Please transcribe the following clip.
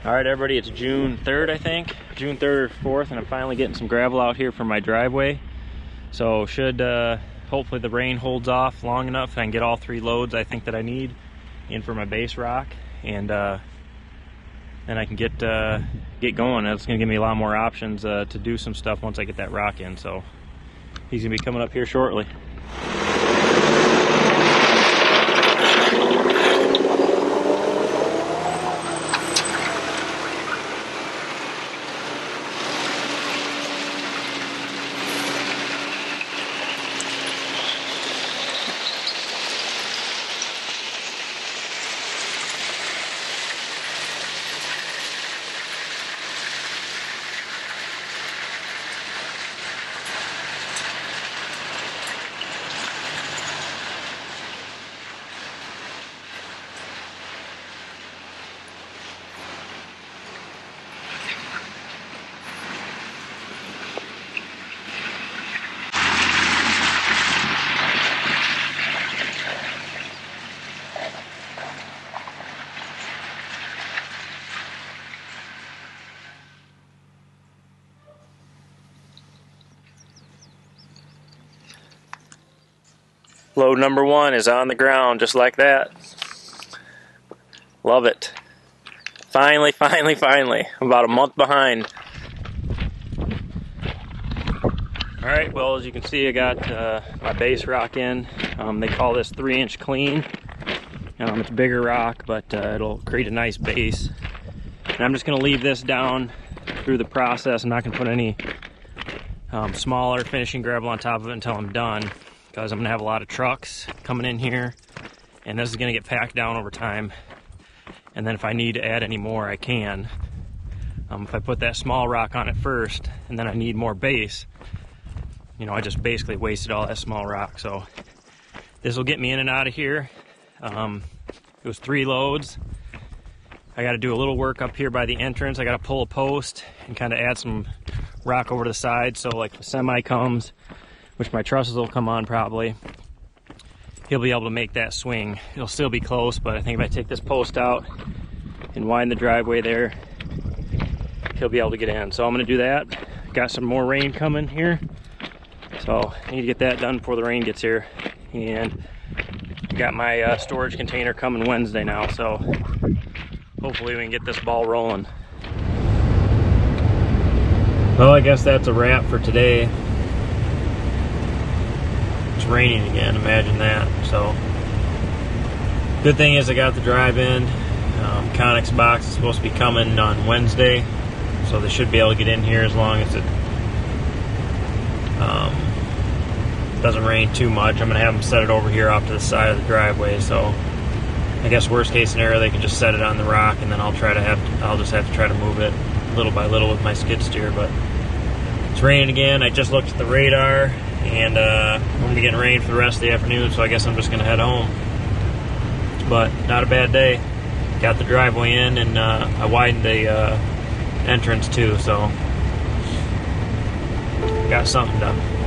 Alright everybody, it's June 3rd I think, June 3rd or 4th, and I'm finally getting some gravel out here for my driveway. So should hopefully the rain holds off long enough and I can get all 3 loads I think that I need in for my base rock, and then I can get going. That's going to give me a lot more options to do some stuff once I get that rock in. So he's going to be coming up here shortly. Load number 1 is on the ground, just like that. Love it. Finally. I'm about a month behind. Alright, well, as you can see, I got my base rock in. They call this 3-inch clean. It's a bigger rock, but it'll create a nice base. And I'm just going to leave this down through the process. I'm not going to put any smaller finishing gravel on top of it until I'm done, because I'm going to have a lot of trucks coming in here, and this is going to get packed down over time. And then if I need to add any more, I can. If I put that small rock on it first, and then I need more base, I just basically wasted all that small rock. So this will get me in and out of here. It was 3 loads. I got to do a little work up here by the entrance. I got to pull a post and kind of add some rock over to the side, so like the semi comes, which my trusses will come on probably, he'll be able to make that swing. It'll still be close, but I think if I take this post out and widen the driveway there, he'll be able to get in. So I'm going to do that. Got some more rain coming here, so I need to get that done before the rain gets here. And got my storage container coming Wednesday now, so hopefully we can get this ball rolling. Well, I guess that's a wrap for today. It's raining again, imagine that. So good thing is I got the drive in. Connex box is supposed to be coming on Wednesday, so they should be able to get in here as long as it doesn't rain too much. I'm gonna have them set it over here off to the side of the driveway, so I guess worst case scenario they can just set it on the rock, and then I'll just have to try to move it little by little with my skid steer. But it's raining again. I just looked at the radar, and I'm going to be getting rain for the rest of the afternoon, so I guess I'm just going to head home. But not a bad day. Got the driveway in, and I widened the entrance too, so got something done.